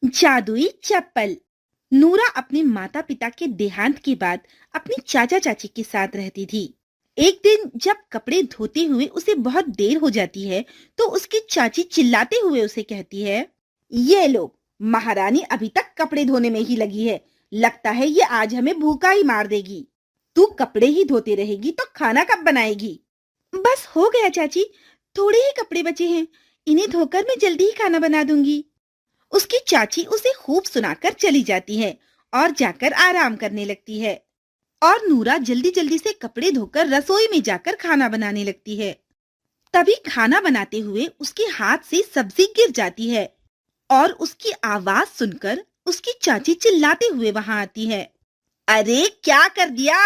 जादुई चप्पल। नूरा अपने माता पिता के देहांत के बाद अपनी चाचा चाची के साथ रहती थी। एक दिन जब कपड़े धोते हुए उसे बहुत देर हो जाती है तो उसकी चाची चिल्लाते हुए उसे कहती है, ये लो, महारानी अभी तक कपड़े धोने में ही लगी है। लगता है ये आज हमें भूखा ही मार देगी। तू कपड़े ही धोते रहेगी तो खाना कब बनाएगी? बस हो गया चाची, थोड़े ही कपड़े बचे हैं, इन्हें धोकर मैं जल्दी ही खाना बना दूंगी। उसकी चाची उसे खूब सुनाकर चली जाती है और जाकर आराम करने लगती है। और नूरा जल्दी जल्दी से कपड़े धोकर रसोई में जाकर खाना बनाने लगती है। तभी खाना बनाते हुए उसके हाथ से सब्जी गिर जाती है और उसकी आवाज सुनकर उसकी चाची चिल्लाते हुए वहां आती है, अरे क्या कर दिया?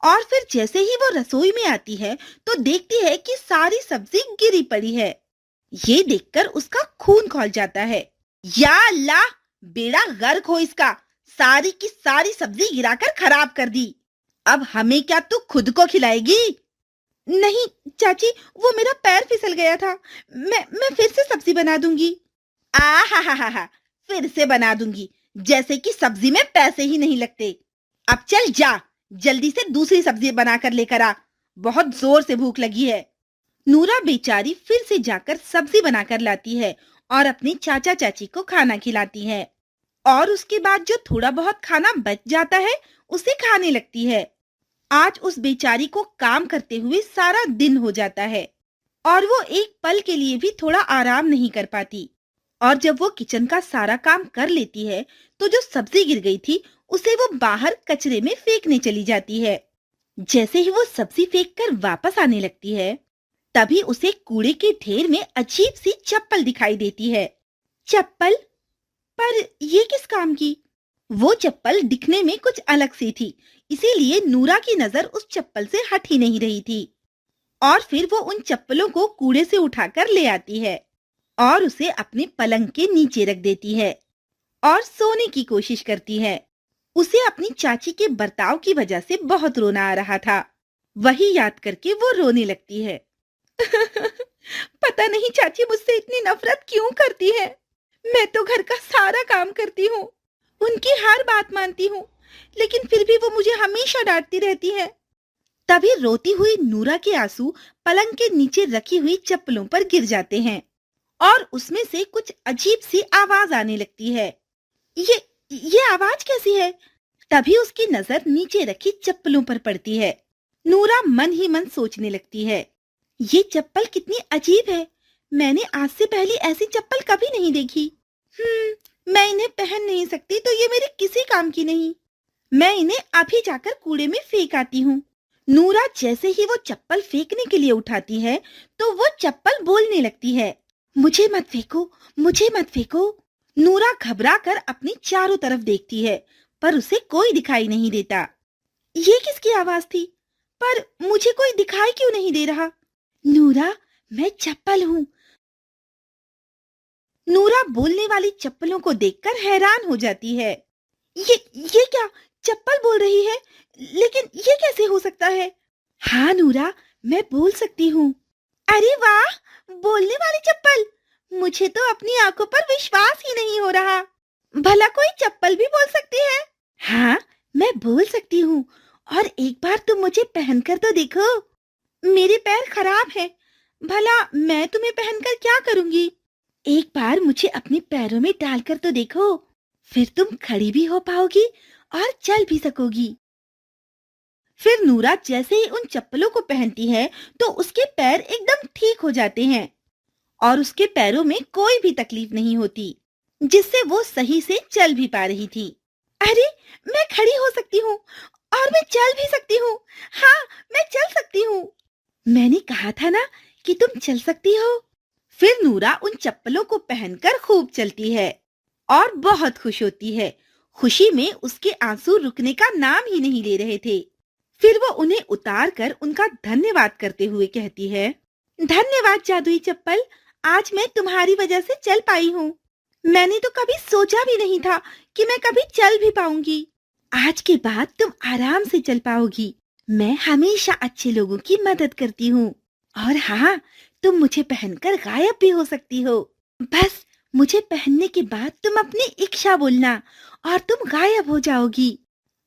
और फिर जैसे ही वो रसोई में आती है तो देखती है कि सारी सब्जी गिरी पड़ी है। ये देखकर उसका खून खौल जाता है। या अल्लाह, बेड़ा गर्क हो इसका, सारी की सारी सब्जी गिराकर खराब कर दी। अब हमें क्या तू खुद को खिलाएगी? नहीं चाची, वो मेरा पैर फिसल गया था। मैं फिर से सब्जी बना दूंगी। आ हा, फिर से बना दूंगी, जैसे कि सब्जी में पैसे ही नहीं लगते। अब चल जा, जल्दी से दूसरी सब्जी बनाकर लेकर आ, बहुत जोर से भूख लगी है। नूरा बेचारी फिर से जाकर सब्जी बनाकर लाती है और अपनी चाचा चाची को खाना खिलाती है। और उसके बाद जो थोड़ा बहुत खाना बच जाता है उसे खाने लगती है। आज उस बेचारी को काम करते हुए सारा दिन हो जाता है और वो एक पल के लिए भी थोड़ा आराम नहीं कर पाती। और जब वो किचन का सारा काम कर लेती है तो जो सब्जी गिर गई थी उसे वो बाहर कचरे में फेंकने चली जाती है। जैसे ही वो सब्जी फेंक कर वापस आने लगती है तभी उसे कूड़े के ढेर में अजीब सी चप्पल दिखाई देती है। चप्पल? पर ये किस काम की? वो चप्पल दिखने में कुछ अलग सी थी, इसीलिए नूरा की नजर उस चप्पल से हट ही नहीं रही थी। और फिर वो उन चप्पलों को कूड़े से उठाकर ले आती है और उसे अपने पलंग के नीचे रख देती है और सोने की कोशिश करती है। उसे अपनी चाची के बर्ताव की वजह से बहुत रोना आ रहा था। वही याद करके वो रोने लगती है। पता नहीं चाची मुझसे इतनी नफरत क्यों करती है। मैं तो घर का सारा काम करती हूँ, उनकी हर बात मानती हूँ, लेकिन फिर भी वो मुझे हमेशा डांटती रहती है। तभी रोती हुई नूरा के आंसू पलंग के नीचे रखी हुई चप्पलों पर गिर जाते हैं और उसमें से कुछ अजीब सी आवाज आने लगती है। ये आवाज कैसी है? तभी उसकी नजर नीचे रखी चप्पलों पर पड़ती है। नूरा मन ही मन सोचने लगती है, ये चप्पल कितनी अजीब है। मैंने आज से पहले ऐसी चप्पल कभी नहीं देखी। मैं इन्हें पहन नहीं सकती तो ये मेरे किसी काम की नहीं। मैं इन्हें अभी जाकर कूड़े में फेंक आती हूँ। नूरा जैसे ही वो चप्पल फेंकने के लिए उठाती है तो वो चप्पल बोलने लगती है, मुझे मत फेंको, मुझे मत फेंको। नूरा घबरा कर अपनी चारों तरफ देखती है पर उसे कोई दिखाई नहीं देता। ये किसकी आवाज थी? पर मुझे कोई दिखाई क्यों नहीं दे रहा? नूरा, मैं चप्पल हूँ। नूरा बोलने वाली चप्पलों को देखकर हैरान हो जाती है। ये क्या? चप्पल बोल रही है? लेकिन ये कैसे हो सकता है? हाँ नूरा, मैं बोल सकती हूँ। अरे वाह, बोलने वाली चप्पल! मुझे तो अपनी आंखों पर विश्वास ही नहीं हो रहा। भला कोई चप्पल भी बोल सकती है? हाँ, मैं बोल सकती हूँ। और एक बार तुम मुझे पहनकर तो देखो। मेरे पैर खराब हैं। भला मैं तुम्हें पहनकर क्या करूंगी? एक बार मुझे अपने पैरों में डालकर तो देखो, फिर तुम खड़ी भी हो पाओगी और चल भी सकोगी। फिर नूरा जैसे ही उन चप्पलों को पहनती है तो उसके पैर एकदम ठीक हो जाते हैं और उसके पैरों में कोई भी तकलीफ नहीं होती, जिससे वो सही से चल भी पा रही थी। अरे, मैं खड़ी हो सकती हूँ और मैं चल भी सकती हूँ। हाँ, मैं चल सकती हूँ। मैंने कहा था ना कि तुम चल सकती हो। फिर नूरा उन चप्पलों को पहनकर खूब चलती है और बहुत खुश होती है। खुशी में उसके आंसू रुकने का नाम ही नहीं ले रहे थे। फिर वो उन्हें उतार कर उनका धन्यवाद करते हुए कहती है, धन्यवाद जादुई चप्पल, आज मैं तुम्हारी वजह से चल पाई हूँ। मैंने तो कभी सोचा भी नहीं था कि मैं कभी चल भी पाऊंगी। आज के बाद तुम आराम से चल पाओगी। मैं हमेशा अच्छे लोगों की मदद करती हूँ। और हाँ, तुम मुझे पहनकर गायब भी हो सकती हो। बस मुझे पहनने के बाद तुम अपनी इच्छा बोलना और तुम गायब हो जाओगी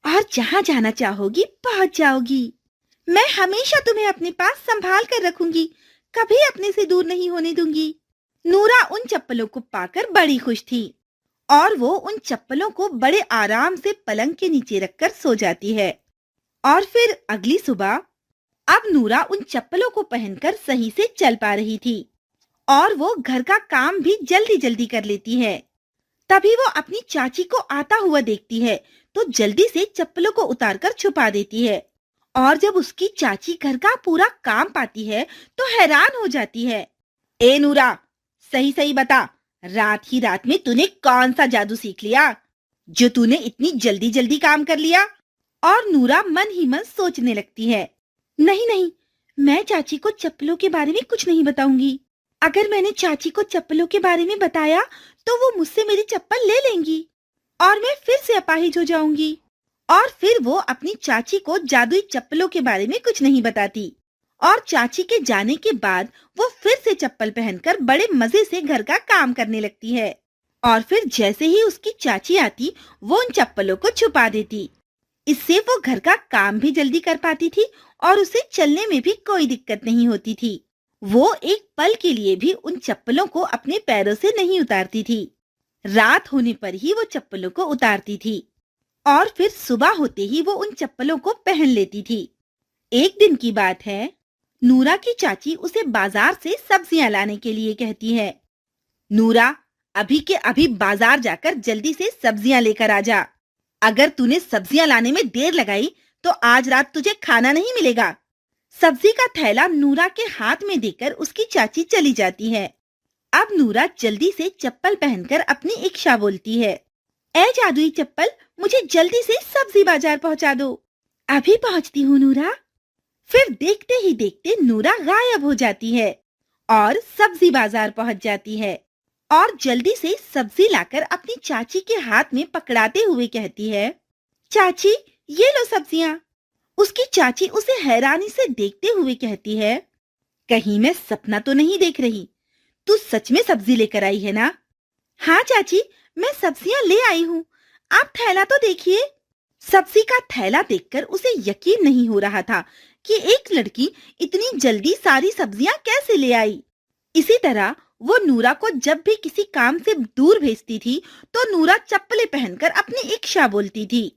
और जहाँ जाना चाहोगी पहुंच जाओगी। मैं हमेशा तुम्हें अपने पास संभाल कर रखूंगी, कभी अपने से दूर नहीं होने दूंगी। नूरा उन चप्पलों को पाकर बड़ी खुश थी और वो उन चप्पलों को बड़े आराम से पलंग के नीचे रखकर सो जाती है। और फिर अगली सुबह अब नूरा उन चप्पलों को पहनकर सही से चल पा रही थी और वो घर का काम भी जल्दी जल्दी कर लेती है। तभी वो अपनी चाची को आता हुआ देखती है तो जल्दी से चप्पलों को उतारकर छुपा देती है। और जब उसकी चाची घर का पूरा काम पाती है तो हैरान हो जाती है। ए नूरा, सही सही बता, रात ही रात में तूने कौन सा जादू सीख लिया जो तूने इतनी जल्दी जल्दी काम कर लिया? और नूरा मन ही मन सोचने लगती है, नहीं नहीं, मैं चाची को चप्पलों के बारे में कुछ नहीं बताऊंगी। अगर मैंने चाची को चप्पलों के बारे में बताया तो वो मुझसे मेरी चप्पल ले लेंगी और मैं फिर से अपाहिज हो जाऊंगी। और फिर वो अपनी चाची को जादुई चप्पलों के बारे में कुछ नहीं बताती और चाची के जाने के बाद वो फिर से चप्पल पहनकर बड़े मजे से घर का काम करने लगती है। और फिर जैसे ही उसकी चाची आती वो उन चप्पलों को छुपा देती। इससे वो घर का काम भी जल्दी कर पाती थी और उसे चलने में भी कोई दिक्कत नहीं होती थी। वो एक पल के लिए भी उन चप्पलों को अपने पैरों से नहीं उतारती थी। रात होने पर ही वो चप्पलों को उतारती थी और फिर सुबह होते ही वो उन चप्पलों को पहन लेती थी। एक दिन की बात है, नूरा की चाची उसे बाजार से सब्जियां लाने के लिए कहती है। नूरा, अभी के अभी बाजार जाकर जल्दी से सब्जियां लेकर आ जा। अगर तूने सब्जियां लाने में देर लगाई तो आज रात तुझे खाना नहीं मिलेगा। सब्जी का थैला नूरा के हाथ में देकर उसकी चाची चली जाती है। अब नूरा जल्दी से चप्पल पहनकर अपनी इच्छा बोलती है, ए जादुई चप्पल, मुझे जल्दी से सब्जी बाजार पहुंचा दो। अभी पहुंचती हूँ नूरा। फिर देखते ही देखते नूरा गायब हो जाती है और सब्जी बाजार पहुंच जाती है और जल्दी से सब्जी लाकर अपनी चाची के हाथ में पकड़ाते हुए कहती है, चाची, ये लो सब्जियां। उसकी चाची उसे हैरानी से देखते हुए कहती है, कहीं मैं सपना तो नहीं देख रही? तू सच में सब्जी लेकर आई है ना? हाँ चाची, मैं सब्जियां ले आई हूँ। आप थैला तो देखिए। सब्जी का थैला देखकर उसे यकीन नहीं हो रहा था कि एक लड़की इतनी जल्दी सारी सब्जियां कैसे ले आई। इसी तरह वो नूरा को जब भी किसी काम से दूर भेजती थी तो नूरा चप्पलें पहनकर अपनी इच्छा बोलती थी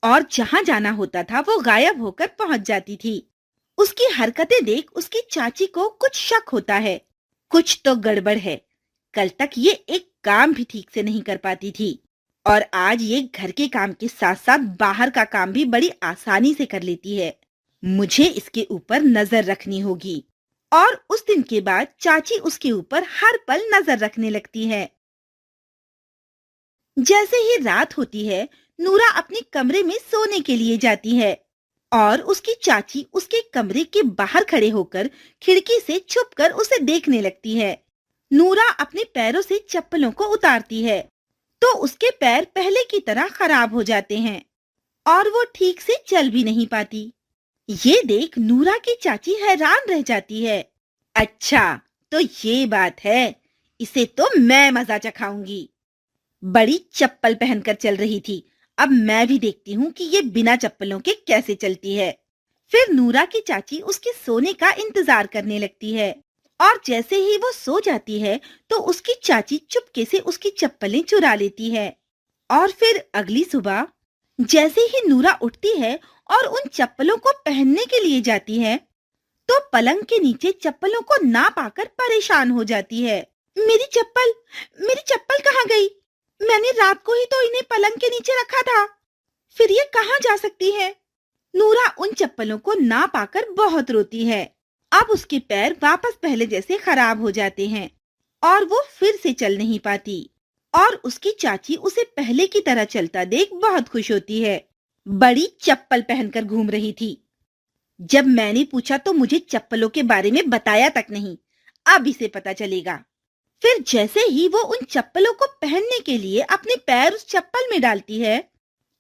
और जहाँ जाना होता था वो गायब होकर पहुंच जाती थी। उसकी हरकतें देख उसकी चाची को कुछ शक होता है, कुछ तो गड़बड़ है। कल तक ये एक काम भी ठीक से नहीं कर पाती थी और आज ये घर के काम के साथ साथ बाहर का काम भी बड़ी आसानी से कर लेती है। मुझे इसके ऊपर नजर रखनी होगी। और उस दिन के बाद चाची उसके ऊपर हर पल नजर रखने लगती है। जैसे ही रात होती है, नूरा अपने कमरे में सोने के लिए जाती है और उसकी चाची उसके कमरे के बाहर खड़े होकर खिड़की से छुपकर उसे देखने लगती है। नूरा अपने पैरों से चप्पलों को उतारती है तो उसके पैर पहले की तरह खराब हो जाते हैं और वो ठीक से चल भी नहीं पाती। ये देख नूरा की चाची हैरान रह जाती है। अच्छा, तो ये बात है, इसे तो मैं मजा चखाऊंगी। बड़ी चप्पल पहनकर चल रही थी, अब मैं भी देखती हूँ कि ये बिना चप्पलों के कैसे चलती है। फिर नूरा की चाची उसके सोने का इंतजार करने लगती है और जैसे ही वो सो जाती है तो उसकी चाची चुपके से उसकी चप्पलें चुरा लेती है। और फिर अगली सुबह जैसे ही नूरा उठती है और उन चप्पलों को पहनने के लिए जाती है तो पलंग के नीचे चप्पलों को ना पाकर परेशान हो जाती है। मेरी चप्पल कहाँ गई? मैंने रात को ही तो इन्हें पलंग के नीचे रखा था, फिर ये कहाँ जा सकती है? नूरा उन चप्पलों को ना पाकर बहुत रोती है। अब उसके पैर वापस पहले जैसे खराब हो जाते हैं और वो फिर से चल नहीं पाती और उसकी चाची उसे पहले की तरह चलता देख बहुत खुश होती है। बड़ी चप्पल पहनकर घूम रही थी। जब मैंने पूछा तो मुझे चप्पलों के बारे में बताया तक नहीं, अब इसे पता चलेगा। फिर जैसे ही वो उन चप्पलों को पहनने के लिए अपने पैर उस चप्पल में डालती है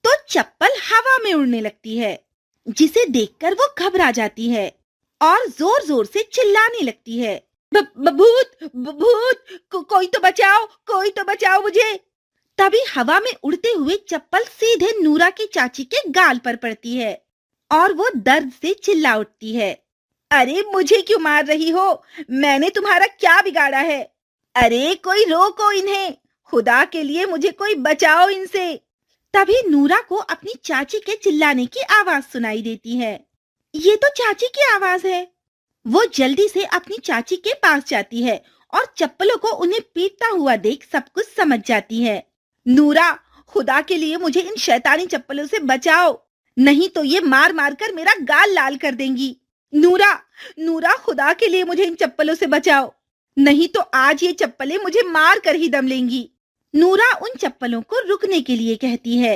तो चप्पल हवा में उड़ने लगती है, जिसे देखकर वो घबरा जाती है और जोर जोर से चिल्लाने लगती है। भूत, कोई तो बचाओ, कोई तो बचाओ मुझे। तभी हवा में उड़ते हुए चप्पल सीधे नूरा की चाची के गाल पर पड़ती है और वो दर्द से चिल्ला उठती है। अरे मुझे क्यों मार रही हो? मैंने तुम्हारा क्या बिगाड़ा है? अरे कोई रोको इन्हें, खुदा के लिए मुझे कोई बचाओ इनसे। तभी नूरा को अपनी चाची के चिल्लाने की आवाज सुनाई देती है। ये तो चाची की आवाज है। वो जल्दी से अपनी चाची के पास जाती है और चप्पलों को उन्हें पीटता हुआ देख सब कुछ समझ जाती है। नूरा, खुदा के लिए मुझे इन शैतानी चप्पलों से बचाओ, नहीं तो ये मार मार कर मेरा गाल लाल कर देंगी। नूरा, नूरा, खुदा के लिए मुझे इन चप्पलों से बचाओ, नहीं तो आज ये चप्पलें मुझे मार कर ही दम लेंगी। नूरा उन चप्पलों को रुकने के लिए कहती है।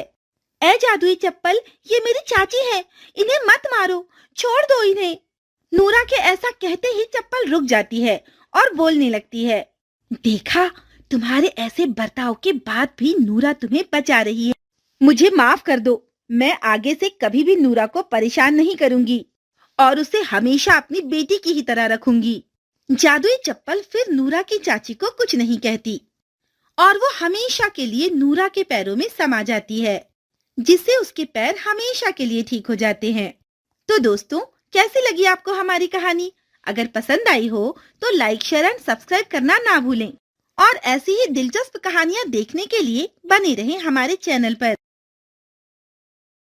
ए जादुई चप्पल, ये मेरी चाची है, इन्हें मत मारो, छोड़ दो इन्हें। नूरा के ऐसा कहते ही चप्पल रुक जाती है और बोलने लगती है। देखा, तुम्हारे ऐसे बर्ताव के बाद भी नूरा तुम्हें बचा रही है। मुझे माफ कर दो, मैं आगे से कभी भी नूरा को परेशान नहीं करूंगी और उसे हमेशा अपनी बेटी की ही तरह रखूंगी। जादुई चप्पल फिर नूरा की चाची को कुछ नहीं कहती और वो हमेशा के लिए नूरा के पैरों में समा जाती है, जिससे उसके पैर हमेशा के लिए ठीक हो जाते हैं। तो दोस्तों, कैसी लगी आपको हमारी कहानी? अगर पसंद आई हो तो लाइक, शेयर एंड सब्सक्राइब करना ना भूलें और ऐसी ही दिलचस्प कहानियां देखने के लिए बने रहें हमारे चैनल पर।